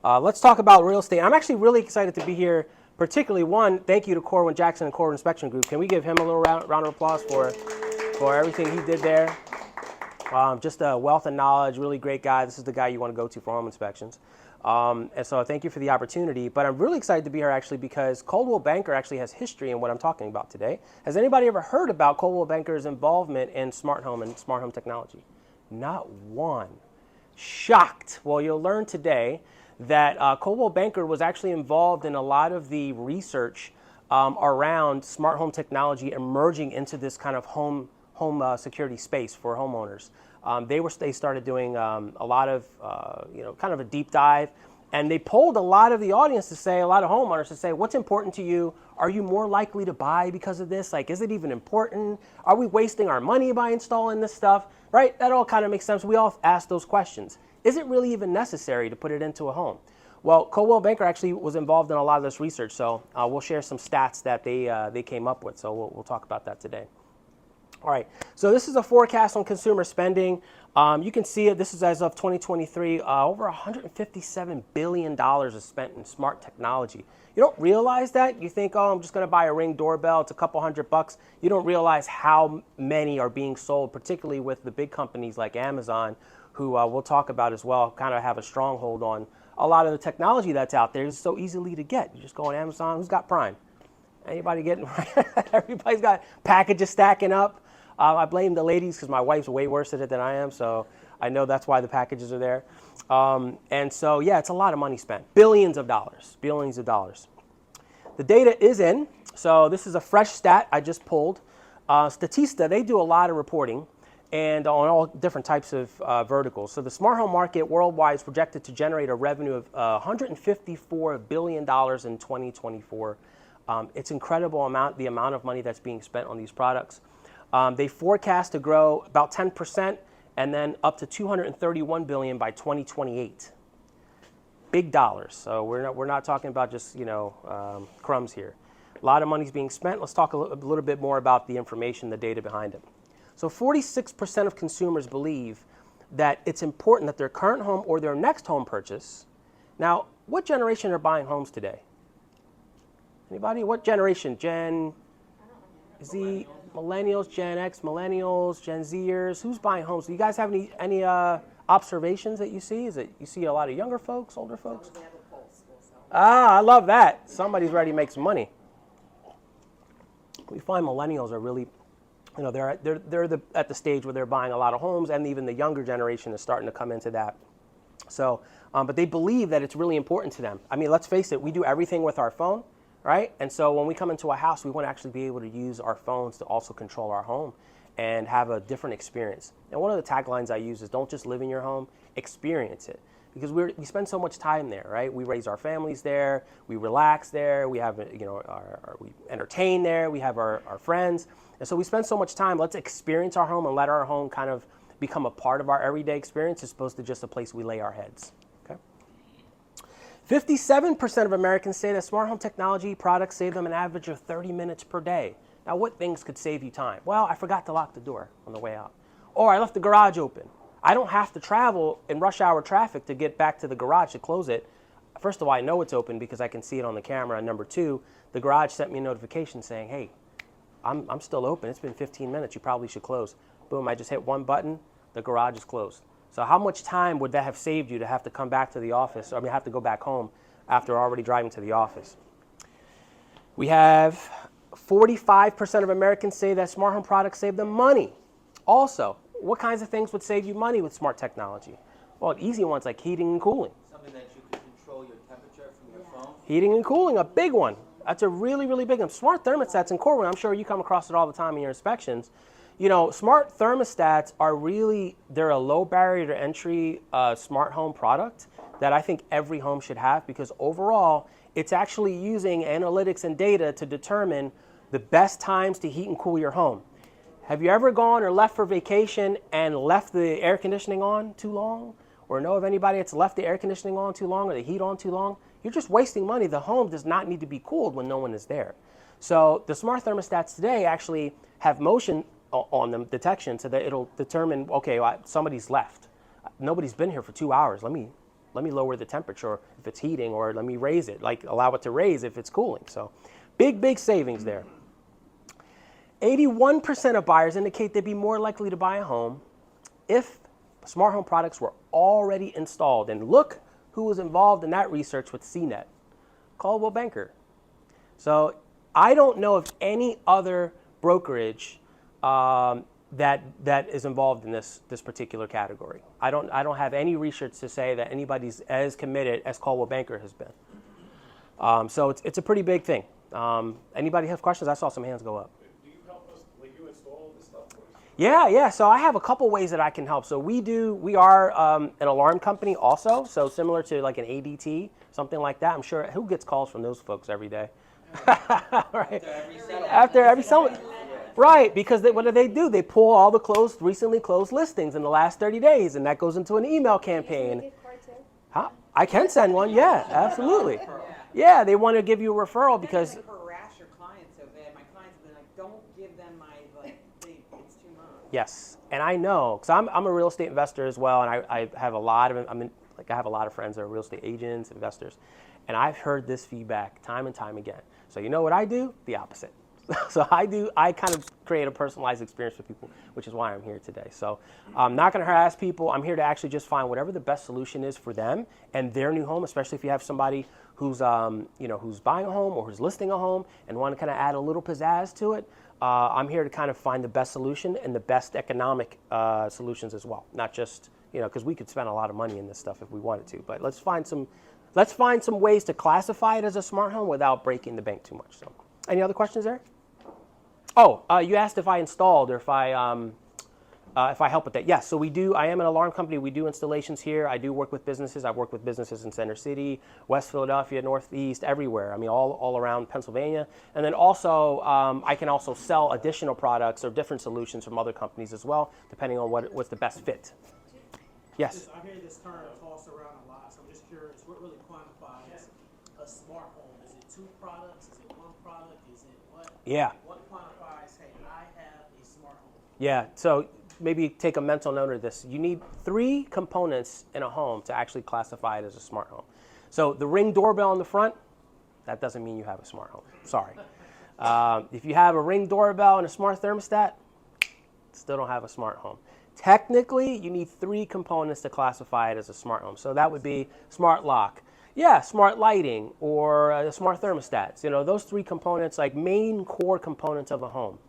Let's talk about real estate. I'm actually really excited to be here, particularly one, thank you to Corwin Jackson and Corwin Inspection Group. Can we give him a little round of applause for everything he did there? Just a wealth of knowledge, really great guy. This is the guy you want to go to for home inspections. And so thank you for the opportunity. But I'm really excited to be here actually because Coldwell Banker actually has history in what I'm talking about today. Has anybody ever heard about Coldwell Banker's involvement in smart home and smart home technology? Not one. Shocked. Well, you'll learn today that Coldwell Banker was actually involved in a lot of the research around smart home technology emerging into this kind of home security space for homeowners. They started doing a lot of kind of a deep dive, and they polled a lot of the audience to say, a lot of homeowners to say, what's important to you? Are you more likely to buy because of this? Like, is it even important? Are we wasting our money by installing this stuff? Right? That all kind of makes sense. We all ask those questions. Is it really even necessary to put it into a home? Well, Coldwell Banker actually was involved in a lot of this research, so we'll share some stats that they came up with. So we'll talk about that today. All right, so this is a forecast on consumer spending. You can see it. This is as of 2023. Over $157 billion is spent in smart technology. You don't realize that. You think, oh, I'm just going to buy a Ring doorbell. It's a couple $100. You don't realize how many are being sold, particularly with the big companies like Amazon, who we'll talk about as well, kind of have a stronghold on a lot of the technology that's out there. It's so easily to get. You just go on Amazon. Who's got Prime? Anybody getting? Everybody's got packages stacking up. I blame the ladies because my wife's way worse at it than I am, so I know that's why the packages are there. And so, yeah, it's a lot of money spent. Billions of dollars. The data is in. So this is a fresh stat I just pulled. Statista, they do a lot of reporting and on all different types of verticals. So the smart home market worldwide is projected to generate a revenue of $154 billion in 2024. It's incredible the amount of money that's being spent on these products. They forecast to grow about 10% and then up to $231 billion by 2028. Big dollars. So we're not talking about just crumbs here. A lot of money's being spent. Let's talk a little bit more about the information, the data behind it. So 46% of consumers believe that it's important that their current home or their next home purchase. Now, what generation are buying homes today? Anybody? What generation? Gen Z, millennials, Gen X, millennials, Gen Zers. Who's buying homes? Do you guys have any observations that you see? Is it you see a lot of younger folks, older folks? Ah, I love that. Somebody's ready to make some money. We find millennials are really, they're at the stage where they're buying a lot of homes, and even the younger generation is starting to come into that. So, but they believe that it's really important to them. I mean, let's face it, we do everything with our phone, right? And so when we come into a house, we want to actually be able to use our phones to also control our home and have a different experience. And one of the taglines I use is don't just live in your home, experience it. Because we spend so much time there, right? We raise our families there, we relax there, we have, we entertain there, we have our friends. And so we spend so much time, let's experience our home and let our home kind of become a part of our everyday experience as opposed to just a place we lay our heads, okay? 57% of Americans say that smart home technology products save them an average of 30 minutes per day. Now, what things could save you time? Well, I forgot to lock the door on the way out. Or I left the garage open. I don't have to travel in rush hour traffic to get back to the garage to close it. First of all, I know it's open because I can see it on the camera. And number two, the garage sent me a notification saying, hey, I'm still open. It's been 15 minutes. You probably should close. Boom, I just hit one button. The garage is closed. So how much time would that have saved you to have to come back to the office? I mean, have to go back home after already driving to the office. We have 45% of Americans say that smart home products save them money. Also, what kinds of things would save you money with smart technology? Well, easy ones like heating and cooling. Something that you can control your temperature from your phone. Heating and cooling, a big one. That's a really, really big one. Smart thermostats in Corwin, I'm sure you come across it all the time in your inspections. Smart thermostats are really, they're a low barrier to entry smart home product that I think every home should have because overall, it's actually using analytics and data to determine the best times to heat and cool your home. Have you ever gone or left for vacation and left the air conditioning on too long? Or know of anybody that's left the air conditioning on too long or the heat on too long? You're just wasting money. The home does not need to be cooled when no one is there. So the smart thermostats today actually have motion on them, detection, so that it'll determine, okay, somebody's left. Nobody's been here for 2 hours. Let me let me lower the temperature if it's heating, or let me raise it, like allow it to raise if it's cooling. So big savings there. 81% of buyers indicate they'd be more likely to buy a home if smart home products were already installed. And look who was involved in that research with CNET, Coldwell Banker. So I don't know of any other brokerage that is involved in this particular category. I don't have any research to say that anybody's as committed as Coldwell Banker has been. So it's a pretty big thing. Anybody have questions? I saw some hands go up. Do you help us, like you install this stuff for us? Yeah. So I have a couple ways that I can help. So we are an alarm company also. So similar to like an ADT, something like that. I'm sure who gets calls from those folks every day. Right. After every settlement. Right, because what do? They pull all the recently closed listings in the last 30 days, and that goes into an email campaign. Huh? I can send one. Yeah, absolutely. Yeah, they want to give you a referral because. Harass your clients so bad. My clients have been like, don't give them my it's too much. Yes, and I know because I'm a real estate investor as well, and I have a lot of I have a lot of friends that are real estate agents, investors, and I've heard this feedback time and time again. So you know what I do? The opposite. So I kind of create a personalized experience for people, which is why I'm here today. So I'm not going to harass people. I'm here to actually just find whatever the best solution is for them and their new home, especially if you have somebody who's who's buying a home or who's listing a home and want to kind of add a little pizzazz to it. I'm here to kind of find the best solution and the best economic solutions as well, not just because we could spend a lot of money in this stuff if we wanted to, but let's find some ways to classify it as a smart home without breaking the bank too much. So, any other questions there? Oh, you asked if I installed or if I help with that. Yes, so we do. I am an alarm company. We do installations here. I do work with businesses. I've worked with businesses in Center City, West Philadelphia, Northeast, everywhere. I mean, all around Pennsylvania. And then also, I can also sell additional products or different solutions from other companies as well, depending on what's the best fit. Yes? I hear this term tossed around a lot, so I'm just curious, what really quantifies a smart home? Is it 2 products? Is it 1 product? Is it what? Yeah. What quantifies, hey, I have a smart home? Yeah, so maybe take a mental note of this. You need 3 components in a home to actually classify it as a smart home. So the Ring doorbell in the front, that doesn't mean you have a smart home. Sorry. If you have a Ring doorbell and a smart thermostat, still don't have a smart home. Technically, you need 3 components to classify it as a smart home. So that would be smart lock. Yeah, smart lighting or smart thermostats. Those 3 components, like main core components of a home.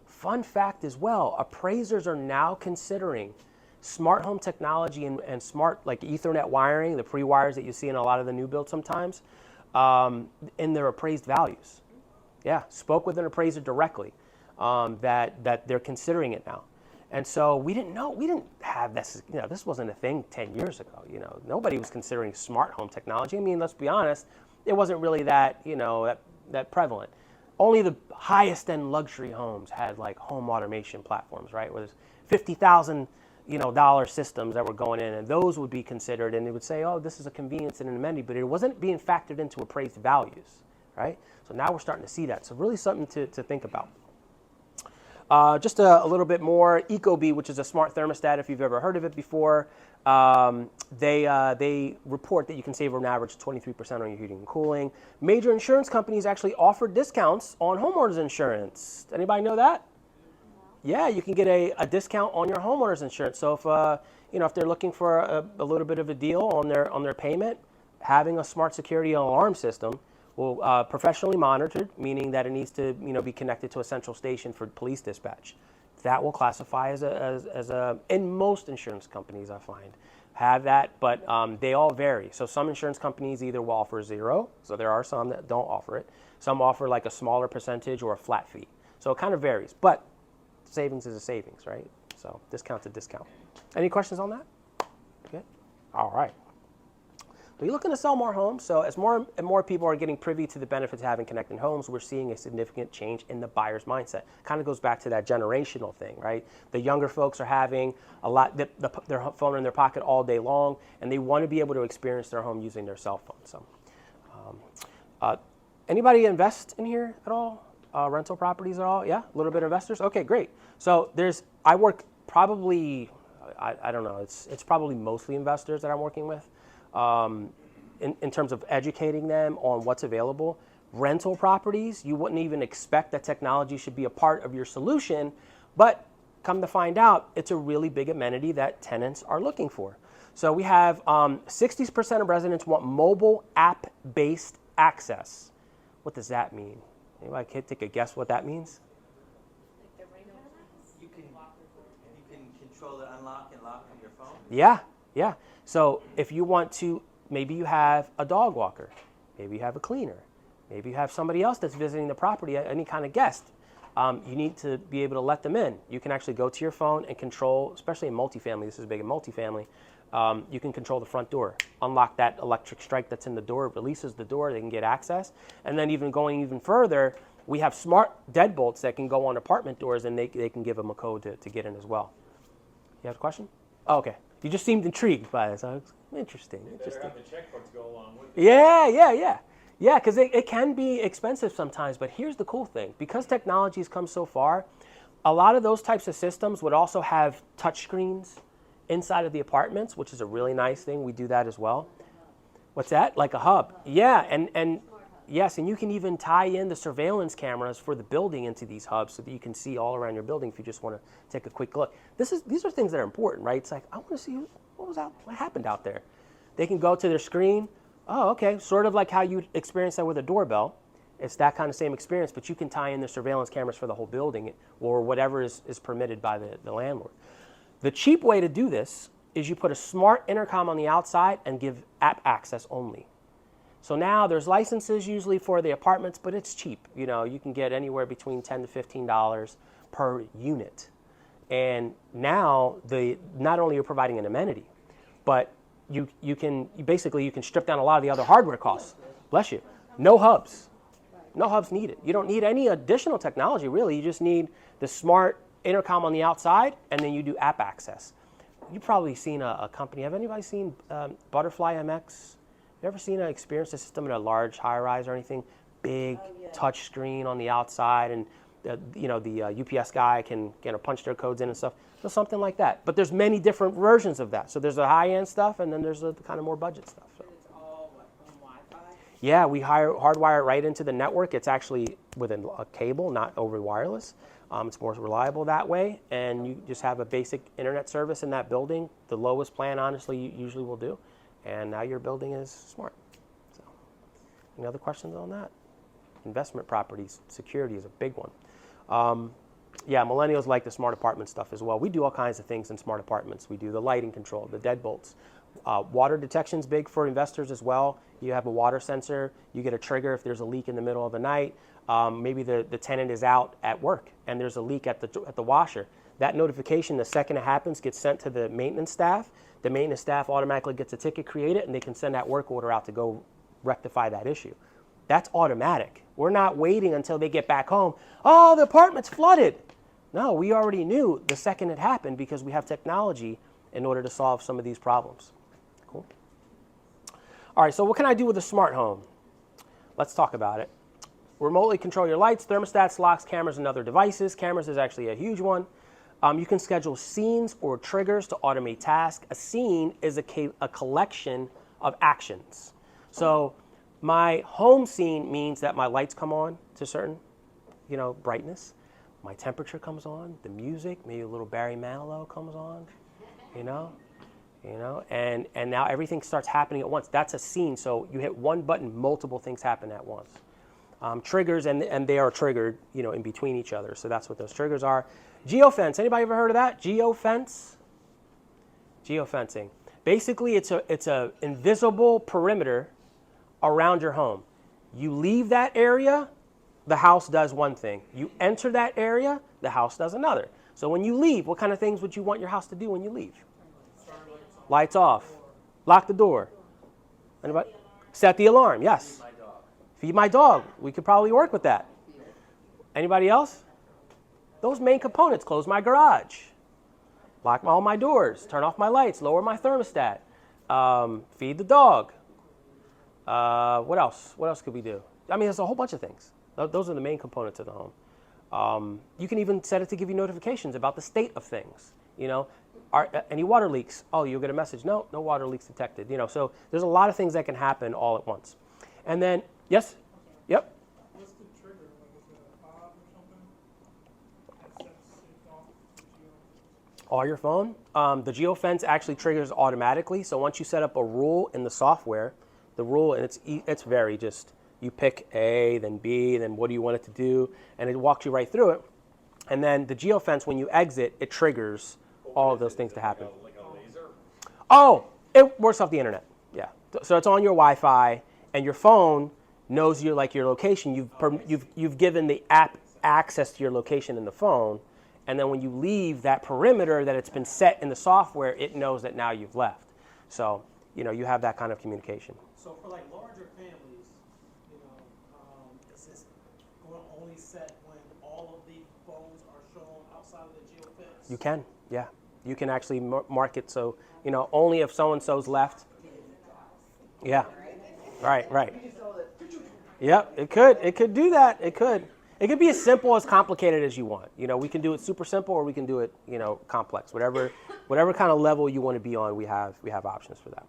Fun fact as well, appraisers are now considering smart home technology and smart like Ethernet wiring, the pre-wires that you see in a lot of the new builds sometimes, in their appraised values. Yeah, spoke with an appraiser directly that they're considering it now. And so we didn't have this, this wasn't a thing 10 years ago, nobody was considering smart home technology. I mean, let's be honest, it wasn't really that prevalent. Only the highest end luxury homes had like home automation platforms, right? Where there's $50,000, dollar systems that were going in, and those would be considered, and they would say, oh, this is a convenience and an amenity, but it wasn't being factored into appraised values, right? So now we're starting to see that. So really something to think about. Just a little bit more, Ecobee, which is a smart thermostat, if you've ever heard of it before. They report that you can save an average 23% on your heating and cooling. Major insurance companies actually offer discounts on homeowners insurance. Anybody know that? Yeah, you can get a discount on your homeowners insurance. So if they're looking for a little bit of a deal on their payment, having a smart security alarm system will professionally monitored, meaning that it needs to be connected to a central station for police dispatch. That will classify as a in most insurance companies I find have that, but they all vary. So some insurance companies either will offer 0, so there are some that don't offer it. Some offer like a smaller percentage or a flat fee. So it kind of varies, but savings is a savings, right? So discount's a discount. Any questions on that? Okay. All right. So you're looking to sell more homes. So as more and more people are getting privy to the benefits of having connected homes, we're seeing a significant change in the buyer's mindset. Kind of goes back to that generational thing, right? The younger folks are having their phone in their pocket all day long, and they want to be able to experience their home using their cell phone. So, anybody invest in here at all? Rental properties at all? Yeah, a little bit of investors. Okay, great. So I work probably, I don't know. It's probably mostly investors that I'm working with. in terms of educating them on what's available. Rental properties, you wouldn't even expect that technology should be a part of your solution, but come to find out, it's a really big amenity that tenants are looking for. So we have 60% of residents want mobile app-based access. What does that mean? Anybody can take a guess what that means? You can control the unlock and lock from your phone? Yeah. So if you want to, maybe you have a dog walker, maybe you have a cleaner, maybe you have somebody else that's visiting the property, any kind of guest. You need to be able to let them in. You can actually go to your phone and control, especially in multifamily, this is big in multifamily, you can control the front door, unlock that electric strike that's in the door, it releases the door, they can get access. And then even going even further, we have smart deadbolts that can go on apartment doors and they can give them a code to get in as well. You have a question? Oh, okay. You just seemed intrigued by this. Interesting. Better have the checkbook to go along with it. Yeah, because it can be expensive sometimes, but here's the cool thing. Because technology has come so far, a lot of those types of systems would also have touch screens inside of the apartments, which is a really nice thing. We do that as well. What's that? Like a hub. Yeah, and yes, and you can even tie in the surveillance cameras for the building into these hubs so that you can see all around your building if you just want to take a quick look. These are things that are important, right? It's like, I want to see what happened out there. They can go to their screen. Oh, okay, sort of like how you experience that with a doorbell. It's that kind of same experience, but you can tie in the surveillance cameras for the whole building or whatever is permitted by the landlord. The cheap way to do this is you put a smart intercom on the outside and give app access only. So now there's licenses usually for the apartments, but it's cheap. You know, you can get anywhere between $10 to $15 per unit. And now not only are you providing an amenity, but you can strip down a lot of the other hardware costs. Bless you. No hubs. No hubs needed. You don't need any additional technology, really. You just need the smart intercom on the outside, and then you do app access. You've probably seen a company. Have anybody seen Butterfly MX? You ever seen experienced a system in a large high-rise or anything? Big touch screen on the outside, and the UPS guy can punch their codes in and stuff. So something like that. But there's many different versions of that. So there's the high-end stuff, and then there's the kind of more budget stuff. So. It's all on Wi-Fi? Yeah, we hardwire it right into the network. It's actually with a cable, not over wireless. It's more reliable that way, and you just have a basic internet service in that building. The lowest plan, honestly, you usually will do, and now your building is smart. So, any other questions on that? Investment properties, security is a big one. Millennials like the smart apartment stuff as well. We do all kinds of things in smart apartments. We do the lighting control, the deadbolts. Water detection's big for investors as well. You have a water sensor. You get a trigger if there's a leak in the middle of the night. Maybe the tenant is out at work and there's a leak at the washer. That notification, the second it happens, gets sent to the maintenance staff. The maintenance staff automatically gets a ticket created, and they can send that work order out to go rectify that issue. That's automatic. We're not waiting until they get back home. Oh, the apartment's flooded. No, we already knew the second it happened because we have technology in order to solve some of these problems. Cool. All right, so what can I do with a smart home? Let's talk about it. Remotely control your lights, thermostats, locks, cameras, and other devices. Cameras is actually a huge one. You can schedule scenes or triggers to automate tasks. A scene is a collection of actions. So my home scene means that my lights come on to certain, brightness. My temperature comes on, the music, maybe a little Barry Manilow comes on, and now everything starts happening at once. That's a scene. So you hit one button, multiple things happen at once. Triggers, and they are triggered, in between each other. So that's what those triggers are. Geofence. Anybody ever heard of that? Geofence? Geofencing. Basically, it's a invisible perimeter around your home. You leave that area, the house does one thing. You enter that area, the house does another. So when you leave, what kind of things would you want your house to do when you leave? Lights off. Lock the door. Anybody? Set the alarm. Yes. Feed my dog. We could probably work with that. Anybody else? Those main components. Close my garage. Lock all my doors. Turn off my lights. Lower my thermostat. Feed the dog. What else? What else could we do? I mean, there's a whole bunch of things. Those are the main components of the home. You can even set it to give you notifications about the state of things. Any water leaks? Oh, you'll get a message. No, no water leaks detected. So there's a lot of things that can happen all at once. And then, yes? Yep. What's the trigger? Like, is it a fob or something that sets it off the geo? Or your phone. The geofence actually triggers automatically. So once you set up a rule in the software, the rule, and it's very just, you pick A, then B, then what do you want it to do, and it walks you right through it. And then the geofence, when you exit, it triggers all of those things to happen. Like a laser? Oh, it works off the internet. Yeah. So it's on your Wi-Fi, and your phone knows your location. You've given the app access to your location in the phone, and then when you leave that perimeter that it's been set in the software, it knows that now you've left. So you have that kind of communication. So for like larger families, is this going to only set when all of the phones are shown outside of the geofence? You can, yeah. You can actually mark it so only if so and so's left. Yeah. Right. Yep. It could do that. It could. It could be as simple as complicated as you want. We can do it super simple, or we can do it, complex. Whatever kind of level you want to be on, we have options for that.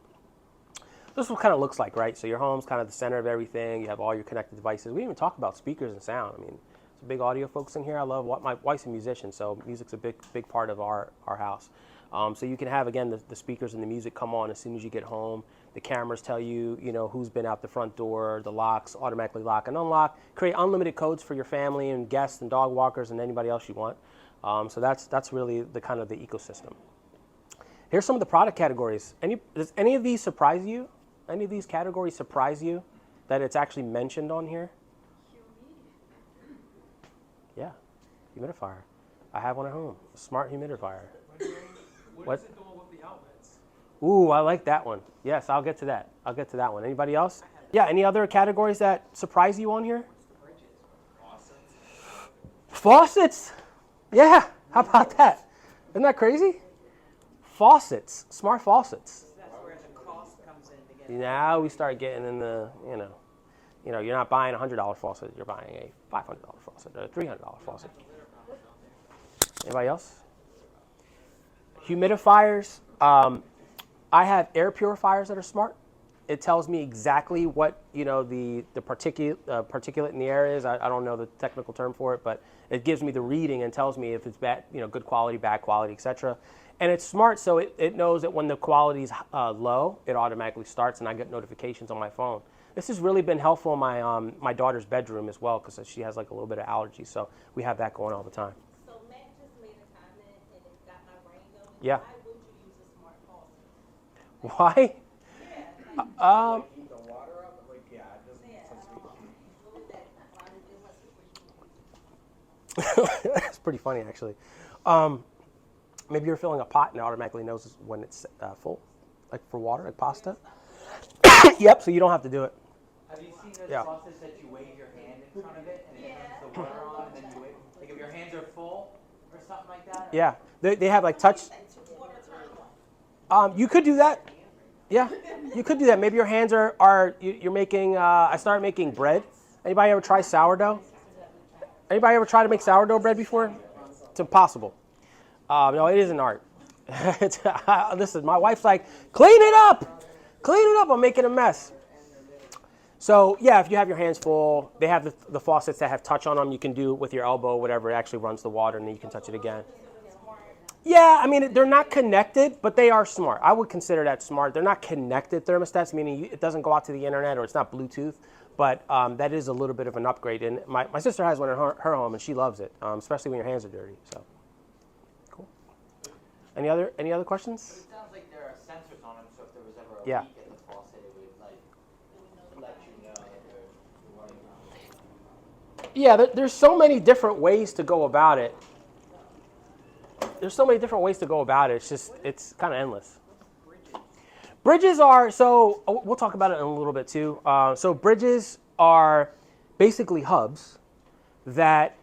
This is what it kind of looks like, right? So your home's kind of the center of everything. You have all your connected devices. We didn't even talk about speakers and sound. I mean, it's a big audio folks in here. I love my wife's a musician, so music's a big part of our house. So you can have, again, the speakers and the music come on as soon as you get home. The cameras tell you, who's been out the front door. The locks automatically lock and unlock. Create unlimited codes for your family and guests and dog walkers and anybody else you want. So that's really the kind of the ecosystem. Here's some of the product categories. Does any of these surprise you? Any of these categories surprise you that it's actually mentioned on here? Yeah, humidifier. I have one at home. A smart humidifier. What is it doing with the outlets? Ooh, I like that one. Yes, I'll get to that one. Anybody else? Yeah, any other categories that surprise you on here? Faucets. Yeah, how about that? Isn't that crazy? Faucets, smart faucets. That's where the cost comes in to get. Now we start getting in the, you're not buying a $100 faucet. You're buying a $500 faucet or a $300 faucet. Anybody else? Humidifiers. I have air purifiers that are smart. It tells me exactly what the particulate in the air is. I don't know the technical term for it, but it gives me the reading and tells me if it's bad, good quality, bad quality, etc. And it's smart, so it knows that when the quality is low, it automatically starts, and I get notifications on my phone. This has really been helpful in my daughter's bedroom as well, because she has like a little bit of allergy, so we have that going all the time. So Matt just made a comment and it got my brain going. Yeah. Why would you use a smart faucet? Why? Heat the water up? Like, yeah, it doesn't make sense to me. What was that? Why did it must be? That's pretty funny, actually. Maybe you're filling a pot and it automatically knows when it's full, like for water, like pasta. Yep, so you don't have to do it. Have you seen those Yeah. faucets that you wave your hand in front of it and it turns the water on and then you wave? Like if your hands are full or something like that? Yeah, they have like touch. You could do that. Yeah, you could do that. Maybe your hands you're making. I started making bread. Anybody ever try sourdough? Anybody ever try to make sourdough bread before? It's impossible. No, it is an art. Listen, my wife's like, clean it up. I'm making a mess. So yeah, if you have your hands full, they have the faucets that have touch on them. You can do it with your elbow, whatever. It actually runs the water, and then you can touch it again. Yeah, I mean, they're not connected, but they are smart. I would consider that smart. They're not connected thermostats, meaning it doesn't go out to the internet or it's not Bluetooth, but that is a little bit of an upgrade. And my sister has one in her home, and she loves it, especially when your hands are dirty. So, cool. Any other questions? It sounds like there are sensors on them, so if there was ever a Yeah. leak in the faucet, it would like let you know that you're running on. Yeah, there's so many different ways to go about it. It's kind of endless. Bridges are, so we'll talk about it in a little bit too. So bridges are basically hubs that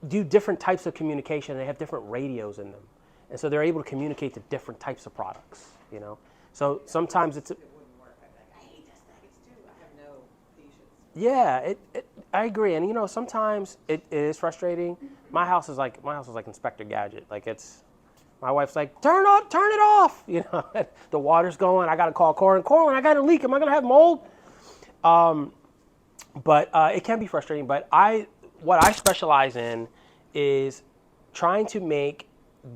do different types of communication. They have different radios in them. And so they're able to communicate to different types of products, So sometimes it's, It wouldn't work. I hate those things too. I have no patience. yeah, I agree. And sometimes it is frustrating. My house is like Inspector Gadget. Like My wife's like, turn it off. You know, the water's going. I got to call Corin. Corin, I got a leak. Am I going to have mold? But it can be frustrating. But what I specialize in is trying to make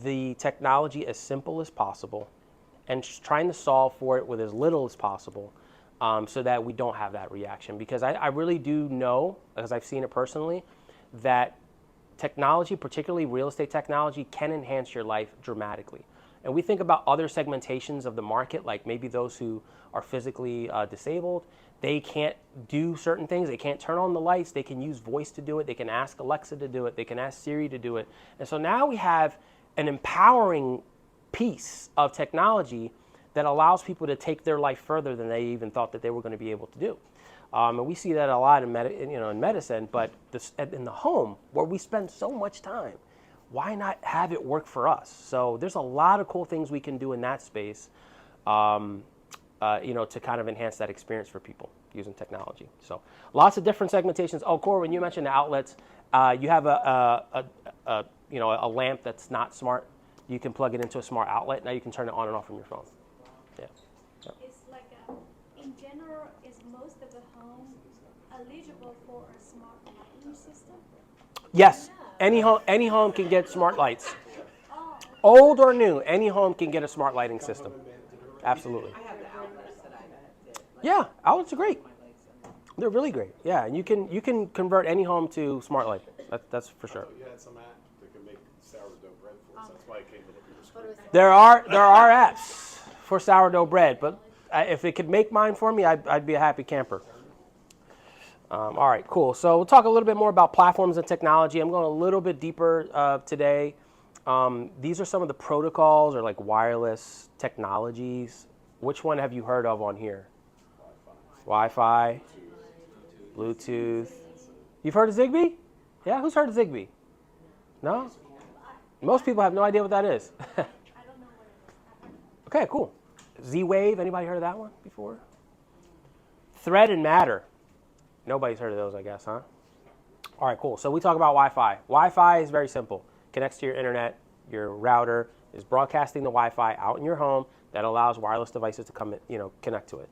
the technology as simple as possible and trying to solve for it with as little as possible, so that we don't have that reaction. Because I really do know, because I've seen it personally, that technology, particularly real estate technology, can enhance your life dramatically. And we think about other segmentations of the market, like maybe those who are physically disabled. They can't do certain things. They can't turn on the lights. They can use voice to do it. They can ask Alexa to do it. They can ask Siri to do it. And so now we have an empowering piece of technology that allows people to take their life further than they even thought that they were going to be able to do. And we see that a lot in medicine, but in the home, where we spend so much time, why not have it work for us? So there's a lot of cool things we can do in that space, to kind of enhance that experience for people using technology. So lots of different segmentations. Oh, Cor, when you mentioned the outlets, you have a lamp that's not smart. You can plug it into a smart outlet. Now you can turn it on and off from your phone. Yeah. It's like, in general, is most of the home eligible for a smart lighting system? Yes, any home can get smart lights. Old or new, any home can get a smart lighting system. Absolutely. I have the outlets that I did. Yeah, outlets are great. My lights in there. They're really great. Yeah, and you can convert any home to smart lighting. That's for sure. You had some app that could make sourdough bread for us. That's why it came to look at your screen. There are apps for sourdough bread, but if it could make mine for me, I'd be a happy camper. All right, cool. So we'll talk a little bit more about platforms and technology. I'm going a little bit deeper today. These are some of the protocols or like wireless technologies. Which one have you heard of on here? Wi-Fi, Bluetooth. You've heard of Zigbee? Yeah, who's heard of Zigbee? No? Most people have no idea what that is. I don't know what it is. Okay, cool. Z-Wave, anybody heard of that one before? Thread and Matter. Nobody's heard of those, I guess, huh? All right, cool. So we talk about Wi-Fi. Wi-Fi is very simple. Connects to your internet. Your router is broadcasting the Wi-Fi out in your home that allows wireless devices to connect to it.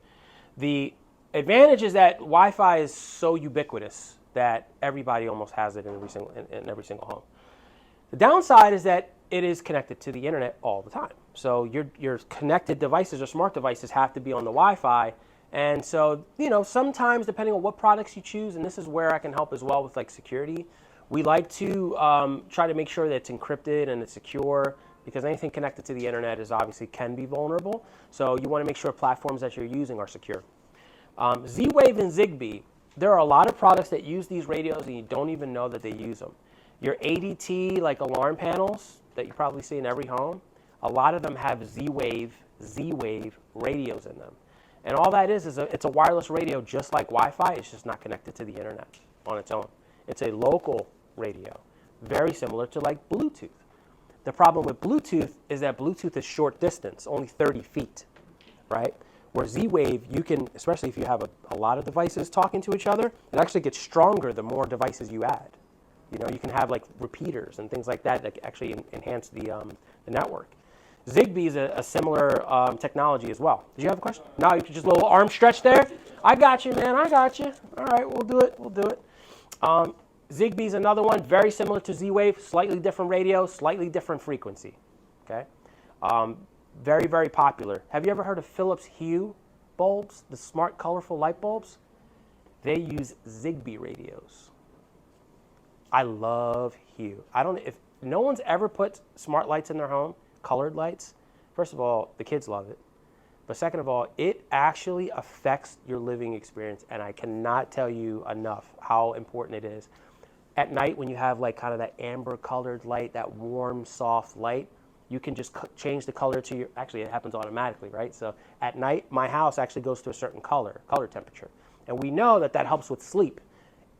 The advantage is that Wi-Fi is so ubiquitous that everybody almost has it in every single home. The downside is that it is connected to the internet all the time. So your connected devices or smart devices have to be on the Wi-Fi. And so, sometimes depending on what products you choose, and this is where I can help as well with like security, we like to try to make sure that it's encrypted and it's secure, because anything connected to the internet can be vulnerable. So you want to make sure platforms that you're using are secure. Z-Wave and Zigbee, there are a lot of products that use these radios and you don't even know that they use them. Your ADT, like alarm panels that you probably see in every home, a lot of them have Z-Wave radios in them. And all that is it's a wireless radio just like Wi-Fi. It's just not connected to the internet on its own. It's a local radio, very similar to like Bluetooth. The problem with Bluetooth is that Bluetooth is short distance, only 30 feet, right? Where Z-Wave, you can, especially if you have a lot of devices talking to each other, it actually gets stronger the more devices you add. You can have like repeaters and things like that actually enhance the network. Zigbee is a similar technology as well. Did you have a question? No, you could just a little arm stretch there. I got you, man. I got you. All right, we'll do it. Zigbee is another one, very similar to Z-Wave, slightly different radio, slightly different frequency. Okay, very, very popular. Have you ever heard of Philips Hue bulbs, the smart, colorful light bulbs? They use Zigbee radios. I love Hue. If no one's ever put smart lights in their home, colored lights, first of all, the kids love it. But second of all, it actually affects your living experience, and I cannot tell you enough how important it is. At night, when you have like kind of that amber colored light, that warm, soft light, you can just change the color to actually it happens automatically, right? So at night, my house actually goes to a certain color temperature. And we know that helps with sleep.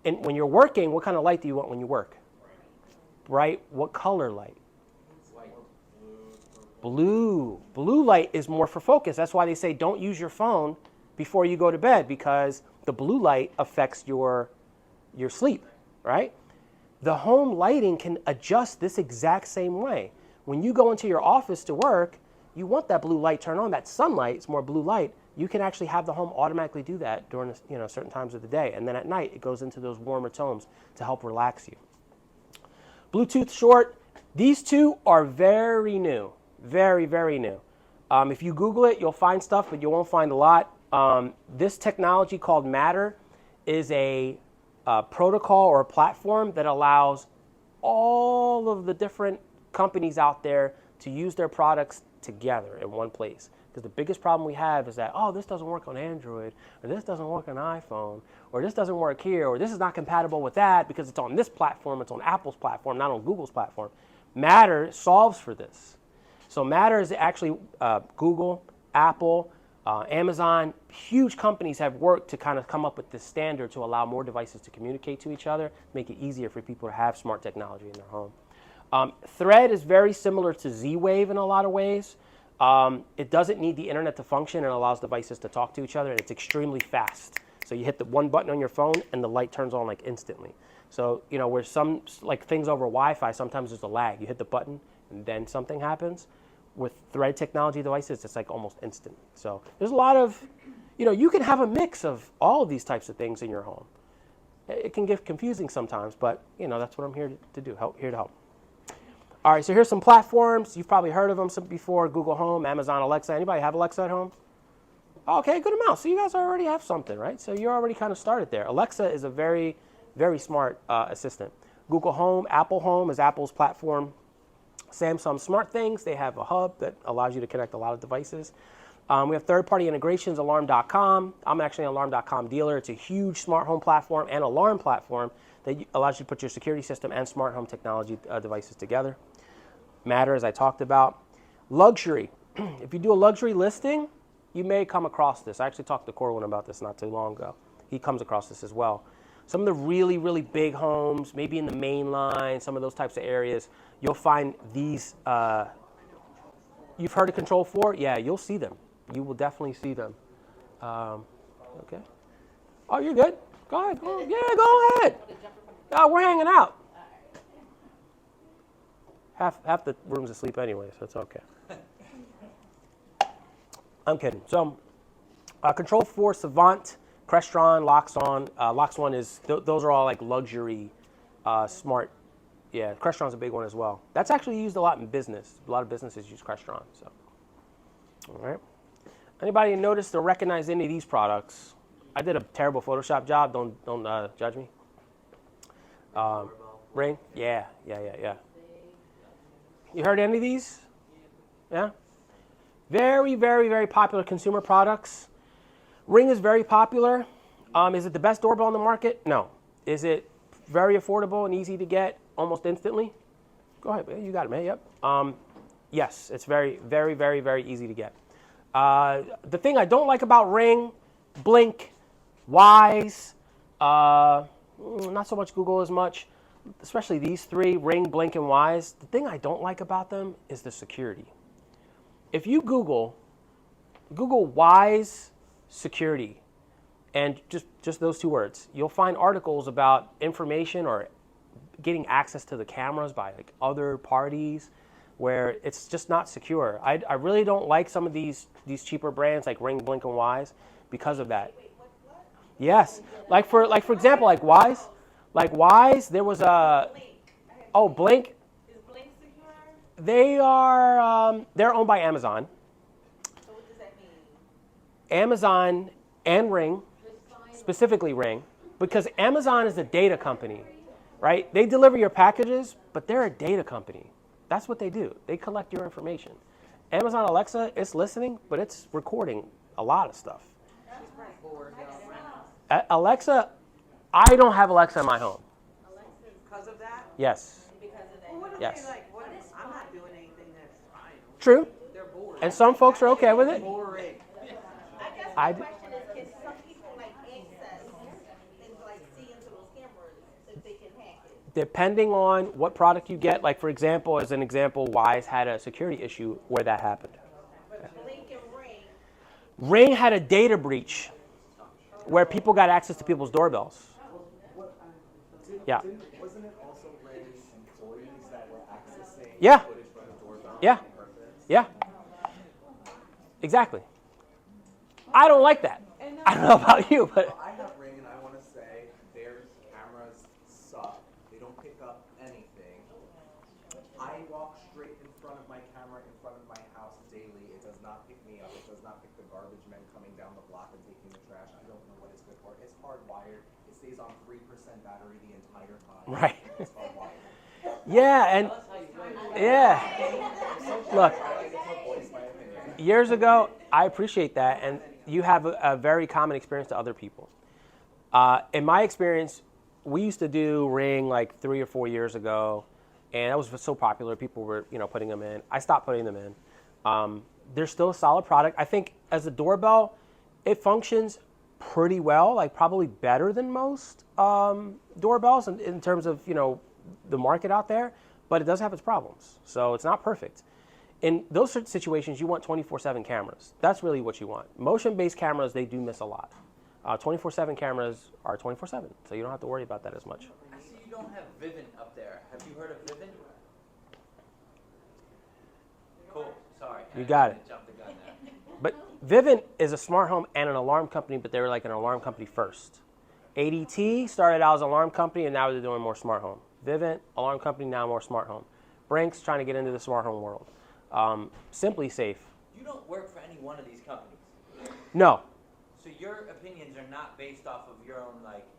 And when you're working, what kind of light do you want when you work? Bright. What color light? Blue. Blue light is more for focus. That's why they say don't use your phone before you go to bed, because the blue light affects your sleep, right? The home lighting can adjust this exact same way. When you go into your office to work, you want that blue light turned on, that sunlight, it's more blue light. You can actually have the home automatically do that during certain times of the day. And then at night, it goes into those warmer tones to help relax you. Bluetooth short, these two are very new, very, very new. If you Google it, you'll find stuff, but you won't find a lot. This technology called Matter is a protocol or a platform that allows all of the different companies out there to use their products together in one place. Because the biggest problem we have is that, oh, this doesn't work on Android, or this doesn't work on iPhone, or this doesn't work here, or this is not compatible with that because it's on this platform, it's on Apple's platform, not on Google's platform. Matter solves for this. So Matter is actually Google, Apple, Amazon, huge companies have worked to kind of come up with this standard to allow more devices to communicate to each other, make it easier for people to have smart technology in their home. Thread is very similar to Z-Wave in a lot of ways. It doesn't need the internet to function and allows devices to talk to each other, and it's extremely fast. So you hit the one button on your phone and the light turns on like instantly. So, where some like things over Wi-Fi, sometimes there's a lag. You hit the button and then something happens. With Thread technology devices, it's like almost instant. So there's a lot of, you can have a mix of all of these types of things in your home. It can get confusing sometimes, but that's what I'm here to do, here to help. All right, so here's some platforms. You've probably heard of them before: Google Home, Amazon Alexa. Anybody have Alexa at home? Okay, good amount. So you guys already have something, right? So you're already kind of started there. Alexa is a very, very smart assistant. Google Home, Apple Home is Apple's platform. Samsung SmartThings, they have a hub that allows you to connect a lot of devices. We have third-party integrations, Alarm.com. I'm actually an Alarm.com dealer. It's a huge smart home platform and alarm platform that allows you to put your security system and smart home technology devices together. Matter, as I talked about. Luxury. If you do a luxury listing, you may come across this. I actually talked to Corwin about this not too long ago. He comes across this as well. Some of the really, really big homes, maybe in the main line, some of those types of areas, you'll find these. You've heard of Control 4? Yeah, you'll see them. You will definitely see them. Okay. Oh, you're good. Go ahead. Yeah, go ahead. We're hanging out. Half the room's asleep anyway, so it's okay. I'm kidding. So, Control 4, Savant, Crestron, Loxon. Loxon is, those are all like luxury, smart. Yeah, Crestron's a big one as well. That's actually used a lot in business. A lot of businesses use Crestron. So, all right. Anybody notice or recognize any of these products? I did a terrible Photoshop job. Don't judge me. Ring? Yeah. You heard any of these? Yeah? Very, very, very popular consumer products. Ring is very popular. Is it the best doorbell on the market? No. Is it very affordable and easy to get almost instantly? Go ahead, man. You got it, man. Yep. Yes, it's very, very, very, very easy to get. The thing I don't like about Ring, Blink, Wise, not so much Google as much, especially these three, Ring, Blink, and Wise. The thing I don't like about them is the security. If you Google Wise security, and just those two words, you'll find articles about information or getting access to the cameras by like other parties where it's just not secure. I really don't like some of these cheaper brands like Ring, Blink, and Wise because of that. Yes, like for example, like Wise, there was Blink. Is Blink secure? They're owned by Amazon. So what does that mean? Amazon and Ring, specifically Ring, because Amazon is a data company, right? They deliver your packages, but they're a data company. That's what they do. They collect your information. Amazon Alexa, it's listening, but it's recording a lot of stuff. She's probably bored. Alexa, I don't have Alexa in my home. Because of that? Yes. Because of that. Well, what if Yes. they like, what if I'm not doing anything that's fine? True. They're bored. And some folks are okay with it. Boring. I guess my question is, can some people like access and like see into those cameras if they can hack it? Depending on what product you get, like for example, as an example, Wise had a security issue where that happened. Blink and Ring. Ring had a data breach where people got access to people's doorbells. Yeah. Wasn't it also Ring's employees that were accessing Yeah. footage from the doorbell? Yeah. Yeah. Exactly. I don't like that. I don't know about you, but Well, I have Ring, and I want to say their cameras suck. They don't pick up anything. I walk straight in front of my camera in front of my house daily. It does not pick me up. It does not pick the garbage men coming down the block and taking the trash. I don't know what it's good for. It's hardwired. It stays on 3% battery the entire time. right. It's hardwired. Yeah, and yeah. Look, Voice my opinion. years ago, I appreciate that, and you have a very common experience to other people. In my experience, we used to do Ring like 3 or 4 years ago, and that was so popular. People were, putting them in. I stopped putting them in. They're still a solid product. I think as a doorbell, it functions pretty well, like probably better than most doorbells in terms of, the market out there, but it does have its problems. So it's not perfect. In those situations, you want 24/7 cameras. That's really what you want. Motion-based cameras, they do miss a lot. 24/7 cameras are 24/7, so you don't have to worry about that as much. I see you don't have Vivint up there. Have you heard of Vivint? Cool. Sorry. You got it. Jump the gun there. But Vivint is a smart home and an alarm company, but they were like an alarm company first. ADT started out as an alarm company, and now they're doing more smart home. Vivint, alarm company, now more smart home. Brinks, trying to get into the smart home world. Simply Safe. You don't work for any one of these companies. No. So your opinions are not based off of your own,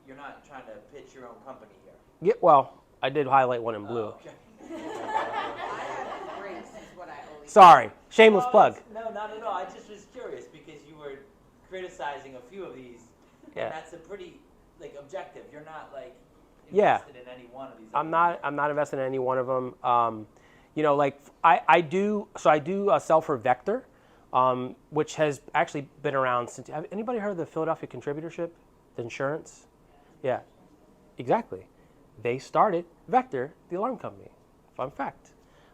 you're not trying to pitch your own company here. Yeah, well, I did highlight one in blue. Okay. I have Brinks is what I always. Sorry, shameless plug. No, not at all. I just was curious because you were criticizing a few of these. Yeah. And that's a pretty, objective. You're not, Yeah. invested in any one of these. I'm not invested in any one of them. I do sell for Vector, which has actually been around since. Have anybody heard of the Philadelphia Contributorship, the insurance? Yeah, exactly. They started Vector, the alarm company. Fun fact.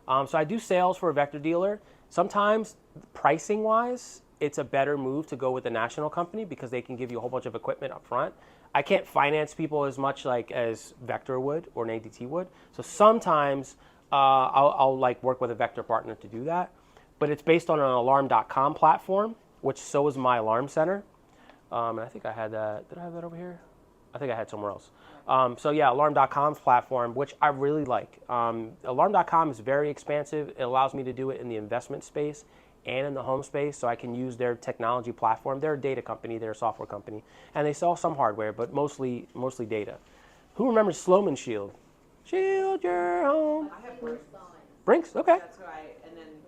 So I do sales for a Vector dealer. Sometimes, pricing wise, it's a better move to go with a national company because they can give you a whole bunch of equipment up front. I can't finance people as much as Vector would or an ADT would. So sometimes I'll work with a Vector partner to do that. But it's based on an alarm.com platform, which so is my alarm center. And I think I had that. Did I have that over here? I think I had somewhere else. Alarm.com's platform, which I really like. Alarm.com is very expansive. It allows me to do it in the investment space and in the home space, so I can use their technology platform. They're a data company, they're a software company, and they sell some hardware, but mostly data. Who remembers Sloman Shield? Shield your home. I have Brinks. Brinks, okay. That's who and then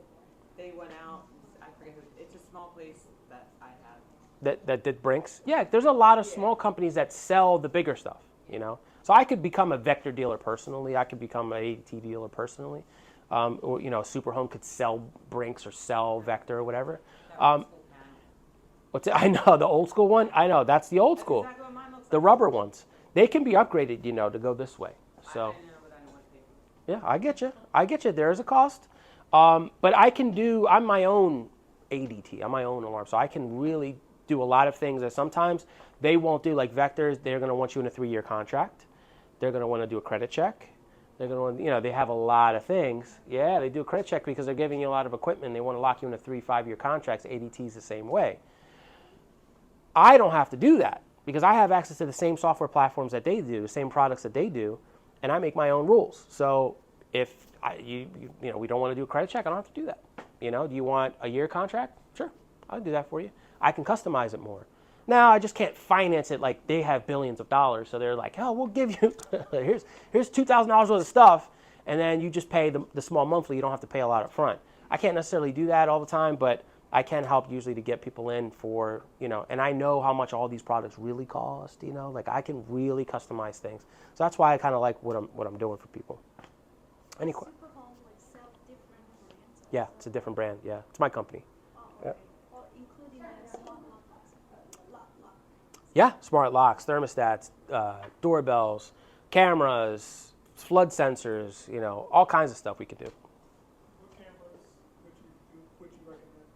they went out, I forget who, it's a small place that I have. That did Brinks? Yeah, there's a lot of small companies that sell the bigger stuff, So I could become a Vector dealer personally. I could become an ADT dealer personally. Or, Superhome could sell Brinks or sell Vector or whatever. I know, the old school one? I know, that's the old school. Exactly what mine looks The like. rubber ones. They can be upgraded, to go this way. So, I know, but I don't want to pay for it. yeah, I get you. There is a cost. But I'm my own ADT. I'm my own alarm. So I can really do a lot of things that sometimes they won't do. Like Vectors, they're going to want you in a 3-year contract. They're going to want to do a credit check. They're going to, they have a lot of things. Yeah, they do a credit check because they're giving you a lot of equipment. They want to lock you in a 3-5-year contracts. ADT's the same way. I don't have to do that because I have access to the same software platforms that they do, the same products that they do, and I make my own rules. So if we don't want to do a credit check, I don't have to do that. Do you want a year contract? Sure, I'll do that for you. I can customize it more. Now, I just can't finance it like they have billions of dollars. So they're like, we'll give you, here's $2,000 worth of stuff, and then you just pay the small monthly. You don't have to pay a lot up front. I can't necessarily do that all the time, but I can help usually to get people in for, and I know how much all these products really cost, I can really customize things. So that's why I kind of like what I'm doing for people. Any questions? Superhome sell different brands. Yeah, it's a different brand. Yeah, it's my company. Okay. Or including the smart lock. Yeah, smart locks, thermostats, doorbells, cameras, flood sensors, all kinds of stuff we can do. What cameras would you recommend?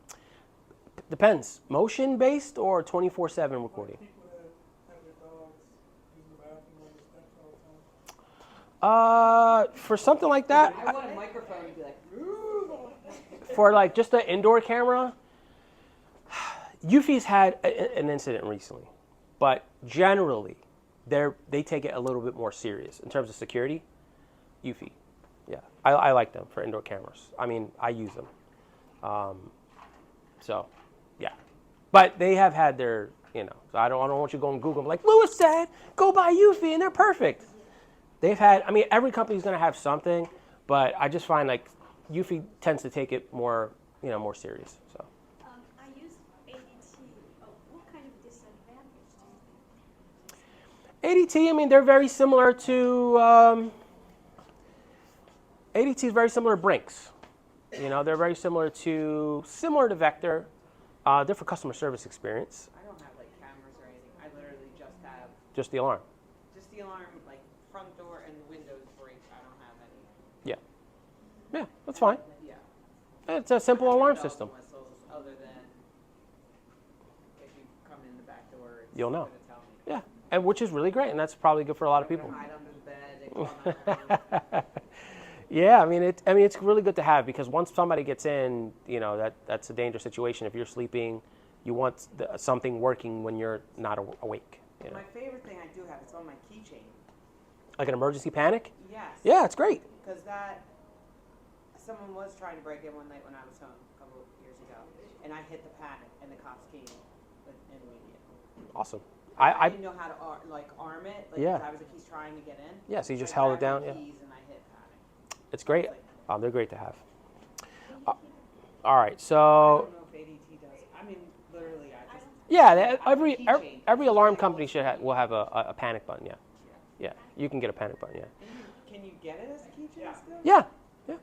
Depends. Motion-based or 24/7 recording? People that have their dogs using the bathroom or the steps all the time. For something like that, I want a microphone to be like, ooh. for like just an indoor camera, Eufy's had an incident recently, but generally, they take it a little bit more serious in terms of security. Eufy, yeah, I like them for indoor cameras. I mean, I use them. So, yeah, but they have had their, so I don't want you to go and Google them like Lewis said, go buy Eufy and they're perfect. They've had, I mean, every company's going to have something, but I just find like Eufy tends to take it more, more serious. So. I use ADT. What kind of disadvantage do you think? ADT, I mean, they're very similar to, ADT is very similar to Brinks. They're very similar to Vector, different customer service experience. I don't have like cameras or anything. I literally just have Just the alarm. just the alarm, like front door and windows break. I don't have any. Yeah. Yeah, that's fine. Yeah. It's a simple alarm Bells system. and whistles, other than if you come in the back door, it's You'll know. gonna tell me. Yeah, and which is really great, and that's probably good for a lot of I'm people. gonna hide under the bed. They call 911. Yeah, I mean, it's really good to have because once somebody gets in, that's a dangerous situation. If you're sleeping, you want something working when you're not awake. My favorite thing I do have, it's on my keychain. Like an emergency panic? Yes. Yeah, it's great. Because someone was trying to break in one night when I was home a couple of years ago, and I hit the panic, and the cops came immediately. Awesome. I didn't know how to arm it. Like, Yeah. I was like, he's trying to get in. Yeah, so you just I held it grabbed down. my Yeah, keys and I hit panic. it's great. Like, They're great to have. All right, I so don't know if ADT does. I mean, literally, I just. yeah, I have a keychain. every alarm company will have a panic button. Yeah, yeah, you can get a panic button. Yeah, Can you get it as a keychain still? yeah, yeah,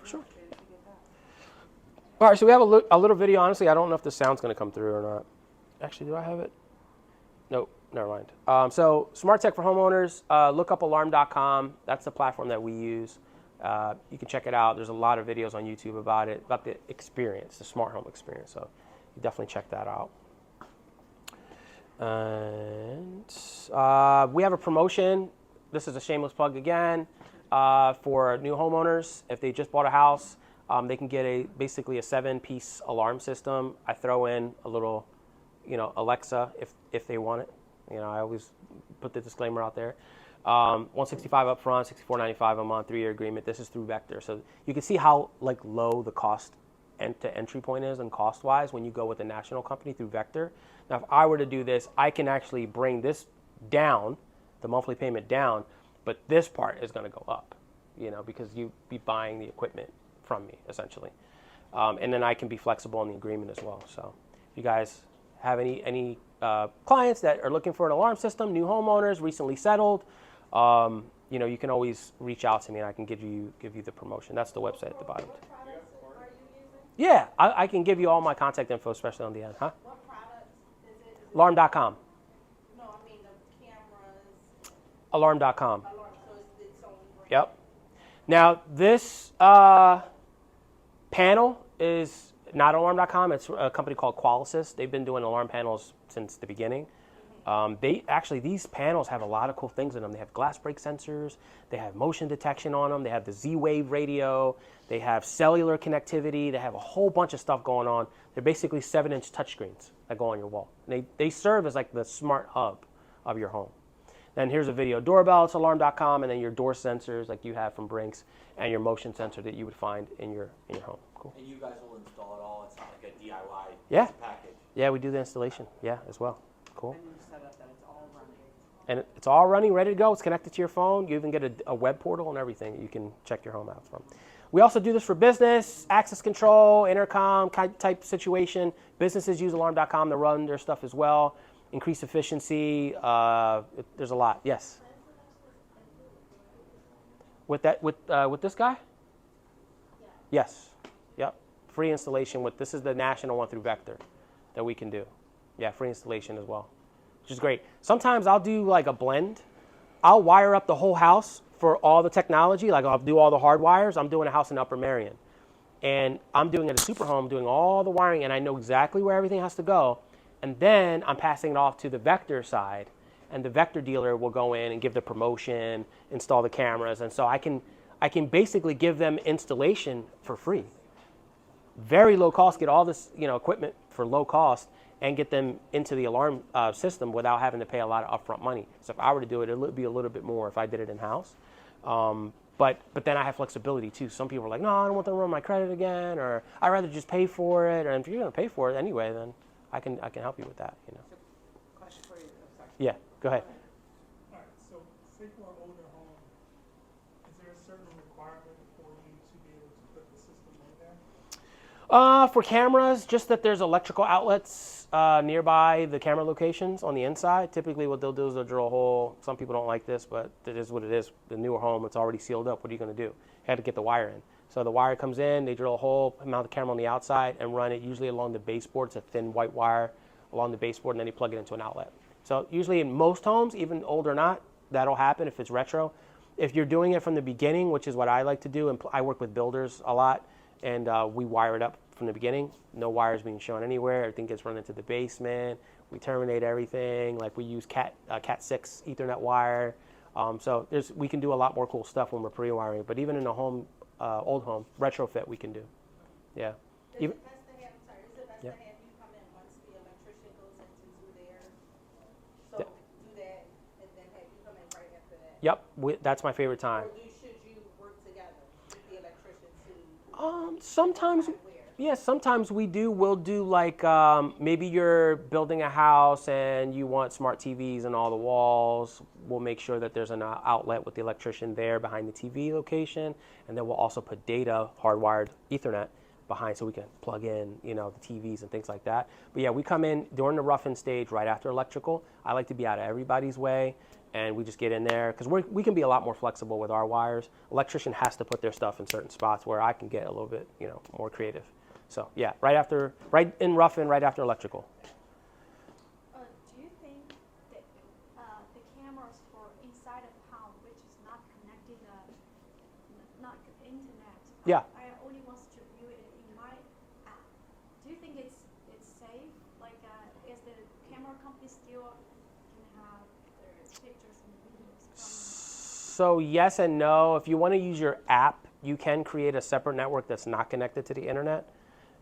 For sure. Where did you get that? All right, so we have a little video. Honestly, I don't know if the sound's going to come through or not. Actually, do I have it? Nope, never mind. So Smart Tech for Homeowners, look up alarm.com. That's the platform that we use. You can check it out. There's a lot of videos on YouTube about it, about the experience, the smart home experience. So you definitely check that out. And we have a promotion. This is a shameless plug again for new homeowners. If they just bought a house, they can get basically a 7-piece alarm system. I throw in a little, Alexa if they want it. I always put the disclaimer out there. $165 up front, $64.95 a month, 3-year agreement. This is through Vector, so you can see how low the cost to entry point is and cost-wise when you go with a national company through Vector. Now, if I were to do this, I can actually bring this down, the monthly payment down, but this part is going to go up, because you'd be buying the equipment from me essentially, and then I can be flexible in the agreement as well. So, if you guys have any clients that are looking for an alarm system, new homeowners, recently settled, you can always reach out to me and I can give you the promotion. That's the website at the bottom. What products are you using? Yeah, I can give you all my contact info, especially on the end. Huh? What products is it? Alarm.com. No, I mean the cameras, Alarm.com. alarm, so it's its own brand. Yep. Now, this panel is not alarm.com. It's a company called Qualisys. They've been doing alarm panels since the beginning. These panels have a lot of cool things in them. They have glass break sensors. They have motion detection on them. They have the Z-Wave radio. They have cellular connectivity. They have a whole bunch of stuff going on. They're basically 7-inch touchscreens that go on your wall. They serve as like the smart hub of your home. Then here's a video doorbell. It's alarm.com, and then your door sensors like you have from Brinks, and your motion sensor that you would find in your home. Cool. And you guys will install it all. It's not like a DIY Yeah. package. Yeah, we do the installation. Yeah, as well. Cool. And you set up that it's all running. And it's all running, ready to go. It's connected to your phone. You even get a web portal and everything that you can check your home out from. We also do this for business, access control, intercom type situation. Businesses use alarm.com to run their stuff as well. Increase efficiency. There's a lot. Yes. With this guy? Yes. Yep. Free installation this is the national one through Vector that we can do. Yeah, free installation as well, which is great. Sometimes I'll do like a blend. I'll wire up the whole house for all the technology. Like I'll do all the hard wires. I'm doing a house in Upper Marion. And I'm doing it at a super home, doing all the wiring, and I know exactly where everything has to go. And then I'm passing it off to the Vector side, and the Vector dealer will go in and give the promotion, install the cameras, and so I can basically give them installation for free. very low cost, get all this equipment for low cost, and get them into the alarm system without having to pay a lot of upfront money. So if I were to do it, it would be a little bit more if I did it in house. But then I have flexibility too. Some people are like, no, I don't want them to run my credit again, or I'd rather just pay for it. And if you're going to pay for it anyway, then I can help you with that. Question for you. I'm sorry. Yeah, go ahead. All right, so say for an older home, is there a certain requirement for you to be able to put the system in there? For cameras, just that there's electrical outlets nearby the camera locations on the inside. Typically what they'll do is they'll drill a hole. Some people don't like this, but it is what it is. The newer home, it's already sealed up. What are you going to do? You had to get the wire in. So the wire comes in, they drill a hole, mount the camera on the outside, and run it usually along the baseboard. It's a thin white wire along the baseboard, and then you plug it into an outlet. So usually in most homes, even old or not, that'll happen if it's retro. If you're doing it from the beginning, which is what I like to do, and I work with builders a lot, and we wire it up from the beginning. No wires being shown anywhere. Everything gets run into the basement. We terminate everything. Like we use Cat 6 Ethernet wire. So we can do a lot more cool stuff when we're pre-wiring. But even in a home, old home, retrofit we can do. Yeah. Is it best to have, I'm sorry, is it best to have you come in once the electrician goes in to do their, so do that and then have you come in right after that? Yep, that's my favorite time. Or should you work together with the electrician to? Sometimes, yeah, sometimes we do. We'll do like maybe you're building a house and you want smart TVs in all the walls. We'll make sure that there's an outlet with the electrician there behind the TV location, and then we'll also put data hardwired Ethernet behind so we can plug in, the TVs and things like that. But yeah, we come in during the rough-in stage right after electrical. I like to be out of everybody's way, and we just get in there because we can be a lot more flexible with our wires. Electrician has to put their stuff in certain spots where I can get a little bit, more creative. So yeah, right in rough-in, right after electrical. Do you think that the cameras for inside of the house, which is not connected, not internet? Yeah. I only want to view it in my app. Do you think it's safe? Like, is the camera company still can have their pictures and videos from? So yes and no. If you want to use your app, you can create a separate network that's not connected to the internet,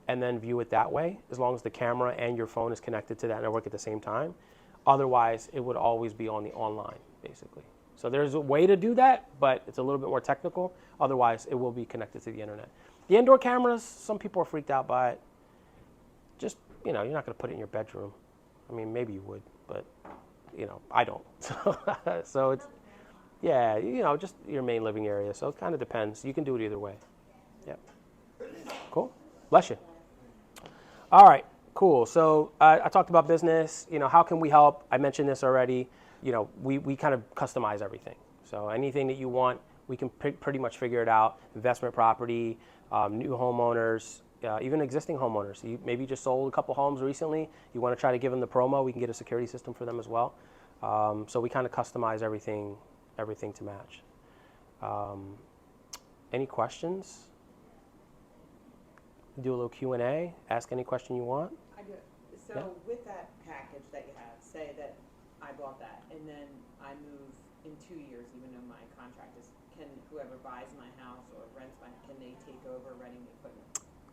and then view it that way, as long as the camera and your phone is connected to that network at the same time. Otherwise, it would always be on the online, basically. So there's a way to do that, but it's a little bit more technical. Otherwise, it will be connected to the internet. The indoor cameras, some people are freaked out by it. Just, you're not going to put it in your bedroom. I mean, maybe you would, but, I don't. So it's, yeah, just your main living area. So it kind of depends. You can do it either way. Yep. Cool. Bless you. All right, cool. So I talked about business. How can we help? I mentioned this already. We kind of customize everything. So anything that you want, we can pretty much figure it out. Investment property, new homeowners, even existing homeowners. You maybe just sold a couple homes recently. You want to try to give them the promo. We can get a security system for them as well. So we kind of customize everything to match. Any questions? Do a little Q&A, ask any question you want. I do. So with that package that you have, say that I bought that and then I move in 2 years, even though my contract is, can whoever buys my house or rents can they take over renting the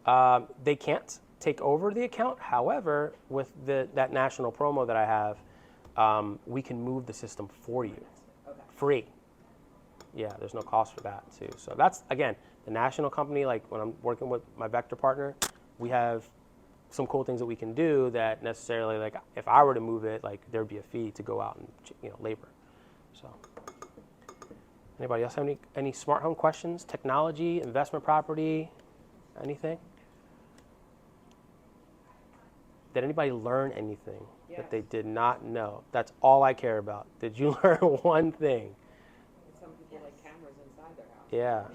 equipment? They can't take over the account. However, with that national promo that I have, we can move the system for you. Okay. Free. Yeah, there's no cost for that too. So that's, again, the national company, like when I'm working with my Vector partner, we have some cool things that we can do that necessarily, like if I were to move it, like there'd be a fee to go out and, labor. So anybody else have any smart home questions? Technology, investment property, anything? Did anybody learn anything that they did not know? That's all I care about. Did you learn one thing? Some people like cameras inside their house. Yeah.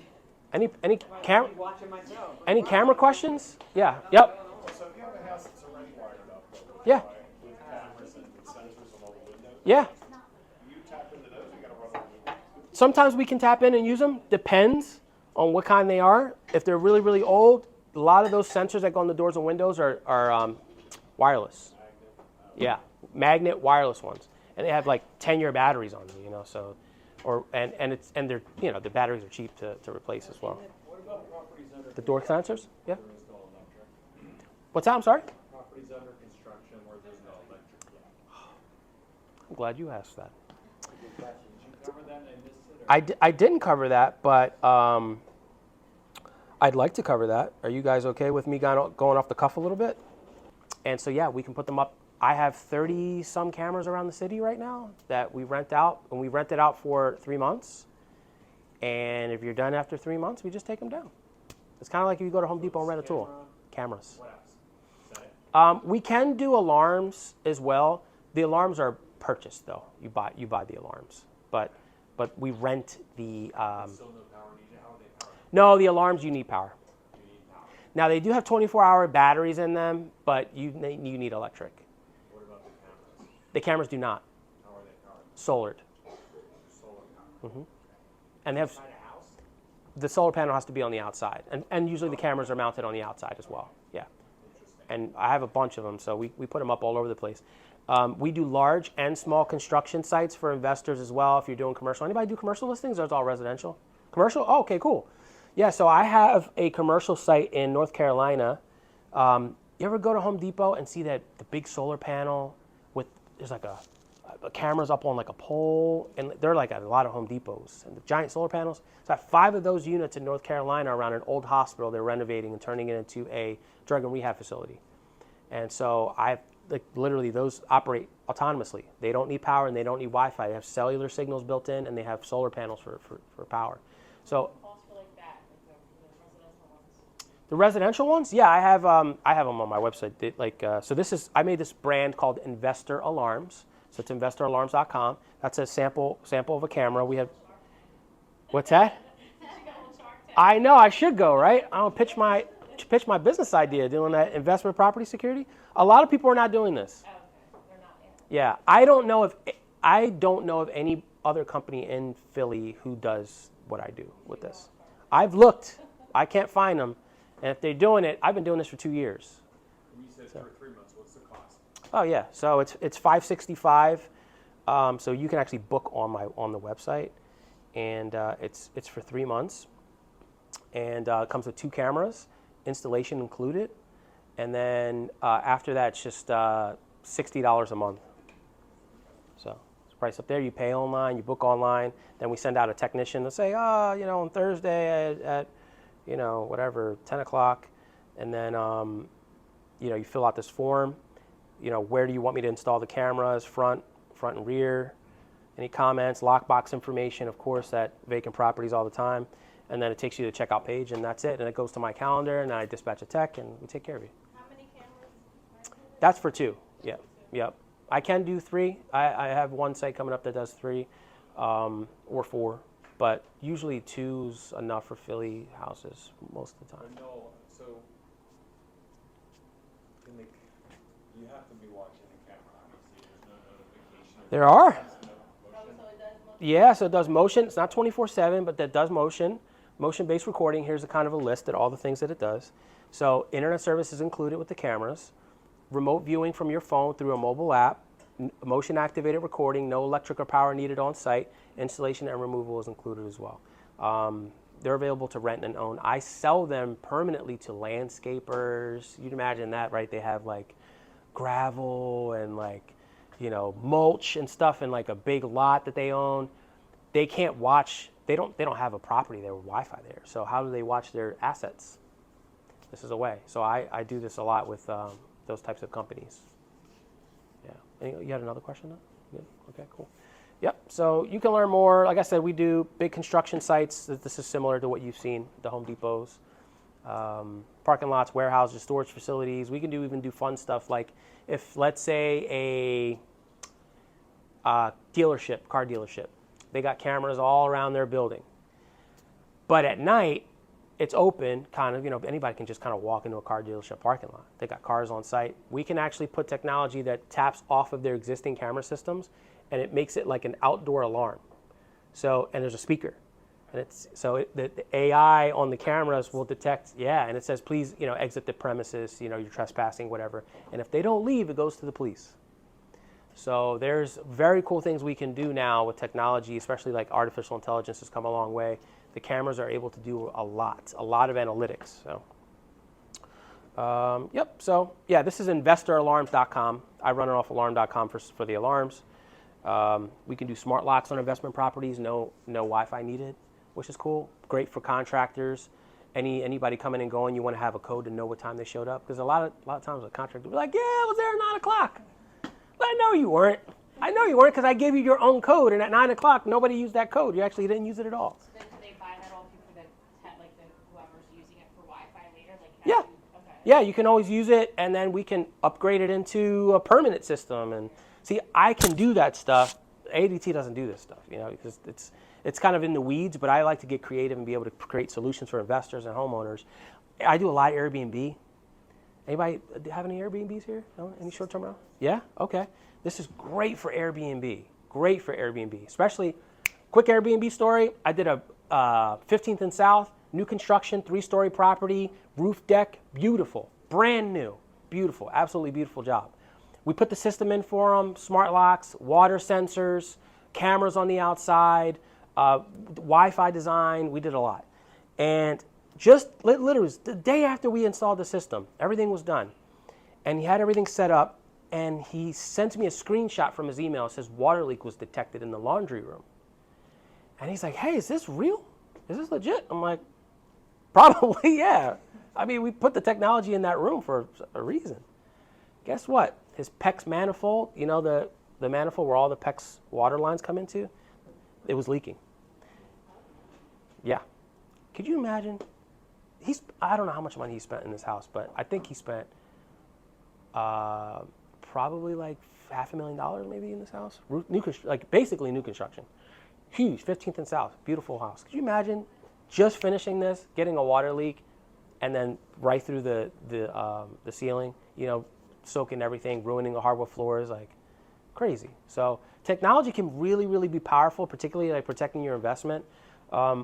Any camera? Watching myself. Any camera questions? Yeah. Yep. So if you have a house that's already wired up, Yeah. with cameras and sensors on all the windows, Yeah. you tap into those, you got to run them. Sometimes we can tap in and use them. Depends on what kind they are. If they're really, really old, a lot of those sensors that go on the doors and windows are wireless. Yeah, magnet wireless ones, and they have like 10-year batteries on them. So. And they're the batteries are cheap to replace as well. What about properties under The door sensors? Yeah. install electric? What's that? I'm sorry? Properties under construction where there's no electric yet. I'm glad you asked that. Good question. Did you cover that and I missed it? Or? I didn't cover that, but I'd like to cover that. Are you guys okay with me going off the cuff a little bit? And so, yeah, we can put them up. I have 30 some cameras around the city right now that we rent out, and we rent it out for 3 months. And if you're done after 3 months, we just take them down. It's kind of like if you go to Home Depot and rent a tool. Cameras. What else? Is that it? We can do alarms as well. The alarms are purchased, though. You buy the alarms, but we rent the. Still no power needed. How are they powered? No, the alarms you need power. You need power. Now they do have 24-hour batteries in them, but you need electric. What about the cameras? The cameras do not. How are they powered? Solared. Solar power. And they have Inside a house? the solar panel has to be on the outside, and usually the cameras are mounted on the outside as well. Yeah. Interesting. And I have a bunch of them, so we put them up all over the place. We do large and small construction sites for investors as well. If you're doing commercial, anybody do commercial listings, or it's all residential? Commercial? Oh, okay, cool. Yeah, so I have a commercial site in North Carolina. You ever go to Home Depot and see that the big solar panel with there's like a cameras up on like a pole, and they're like at a lot of Home Depots and the giant solar panels. So I have 5 of those units in North Carolina around an old hospital. They're renovating and turning it into a drug and rehab facility. And so literally those operate autonomously. They don't need power and they don't need Wi-Fi. They have cellular signals built in and they have solar panels for power. So the residential ones, yeah, I have them on my website. I made this brand called Investor Alarms. So it's investораlarms.com. That's a sample of a camera. We have. What's that? I know I should go, right? I'll pitch my business idea doing that investment property security. A lot of people are not doing this. Yeah, I don't know of any other company in Philly who does what I do with this. I've looked, I can't find them, and if they're doing it, I've been doing this for 2 years. And you said for 3 months. What's the cost? Oh yeah, so it's $565. So you can actually book on the website, and it's for 3 months, and it comes with 2 cameras, installation included, and then after that it's just $60 a month. So it's price up there. You pay online, you book online, then we send out a technician to say, on Thursday at whatever 10 o'clock, and then you fill out this form. Where do you want me to install the cameras, front and rear, any comments, lockbox information, of course, at vacant properties all the time. And then it takes you to the checkout page, and that's it. And it goes to my calendar, and I dispatch a tech, and we take care of you. How many cameras? That's for 2. Yep. I can do 3. I have one site coming up that does 3 or 4. But usually 2's enough for Philly houses most of the time. No, so you have to be watching the camera, obviously. There's no notification. There are. Motion. So it does motion? Yeah, so it does motion. It's not 24/7, but that does motion. Motion-based recording. Here's a kind of a list of all the things that it does. So internet service is included with the cameras. Remote viewing from your phone through a mobile app. Motion-activated recording. No electric or power needed on site. Installation and removal is included as well. They're available to rent and own. I sell them permanently to landscapers. You'd imagine that, right? They have like gravel and mulch and stuff in like a big lot that they own. They can't watch. They don't have a property there with Wi-Fi there. So how do they watch their assets? This is a way. So I do this a lot with those types of companies. Yeah. You had another question though? Good. Okay, cool. Yep. So you can learn more. Like I said, we do big construction sites. This is similar to what you've seen, the Home Depots, parking lots, warehouses, storage facilities. We can even do fun stuff like if, let's say, a car dealership, they got cameras all around their building. But at night, it's open, anybody can just kind of walk into a car dealership parking lot. They got cars on site. We can actually put technology that taps off of their existing camera systems, and it makes it like an outdoor alarm. So, and there's a speaker. And the AI on the cameras will detect, and it says, please, exit the premises, you're trespassing, whatever. And if they don't leave, it goes to the police. So there's very cool things we can do now with technology, especially like artificial intelligence has come a long way. The cameras are able to do a lot of analytics. So Yep. So yeah, this is investораlarms.com. I run it off alarm.com for the alarms. We can do smart locks on investment properties. No Wi-Fi needed, which is cool. Great for contractors. Anybody coming and going, you want to have a code to know what time they showed up, because a lot of times a contractor will be like, yeah, I was there at 9 o'clock. But I know you weren't. I know you weren't, because I gave you your own code, and at 9 o'clock nobody used that code. You actually didn't use it at all. So then do they buy that all for the whoever's using it for Wi-Fi later? Like Yeah. Okay. Yeah, you can always use it, and then we can upgrade it into a permanent system. And see, I can do that stuff. ADT doesn't do this stuff, because it's kind of in the weeds. But I like to get creative and be able to create solutions for investors and homeowners. I do a lot of Airbnb. Anybody have any Airbnbs here? No? Any short-term rental? Yeah. Okay. This is great for Airbnb. Great for Airbnb, especially quick Airbnb story. I did a 15th and South. New construction, 3-story property, roof deck, beautiful, brand new, beautiful, absolutely beautiful job. We put the system in for them, smart locks, water sensors, cameras on the outside, Wi-Fi design. We did a lot. And just literally the day after we installed the system, everything was done. And he had everything set up, and he sent me a screenshot from his email. It says water leak was detected in the laundry room. And he's like, hey, is this real? Is this legit? I'm like, probably, yeah. I mean, we put the technology in that room for a reason. Guess what? His PEX manifold, the manifold where all the PEX water lines come into, it was leaking. Yeah. Could you imagine? I don't know how much money he spent in this house, but I think he spent probably like $500,000 maybe in this house. Basically new construction. Huge, 15th and South, beautiful house. Could you imagine just finishing this, getting a water leak, and then right through the ceiling, soaking everything, ruining the hardwood floors, like crazy. So technology can really, really be powerful, particularly like protecting your investment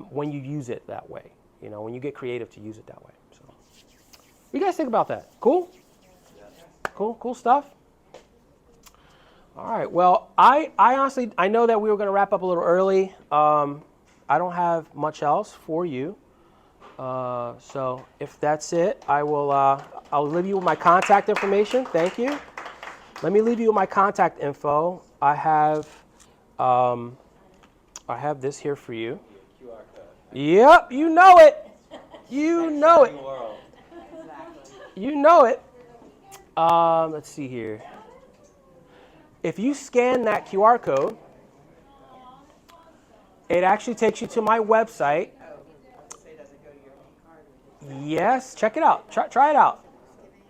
when you use it that way. When you get creative to use it that way. So, what do you guys think about that? Cool? Cool stuff. All right. Well, I honestly, I know that we were going to wrap up a little early. I don't have much else for you. So if that's it, I'll leave you with my contact information. Thank you. Let me leave you with my contact info. I have this here for you. QR code. Yep, you know it. You know it. You know it. Let's see here. If you scan that QR code, it actually takes you to my website. Yes, check it out. Try it out.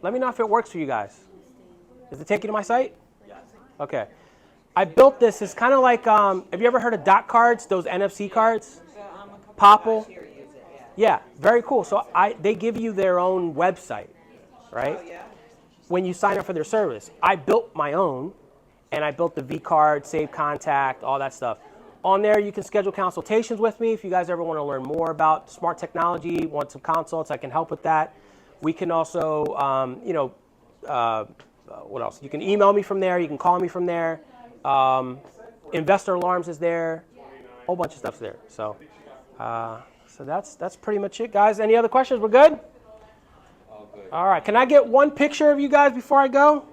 Let me know if it works for you guys. Does it take you to my site? Yes. Okay. I built this. It's kind of like, have you ever heard of dot cards, those NFC cards? Popple? Yeah, very cool. So they give you their own website, right? When you sign up for their service. I built my own, and I built the V card, save contact, all that stuff. On there, you can schedule consultations with me if you guys ever want to learn more about smart technology, want some consults, I can help with that. We can also, what else? You can email me from there. You can call me from there. Investor Alarms is there. A whole bunch of stuff's there. So that's pretty much it, guys. Any other questions? We're good? All good. All right. Can I get one picture of you guys before I go?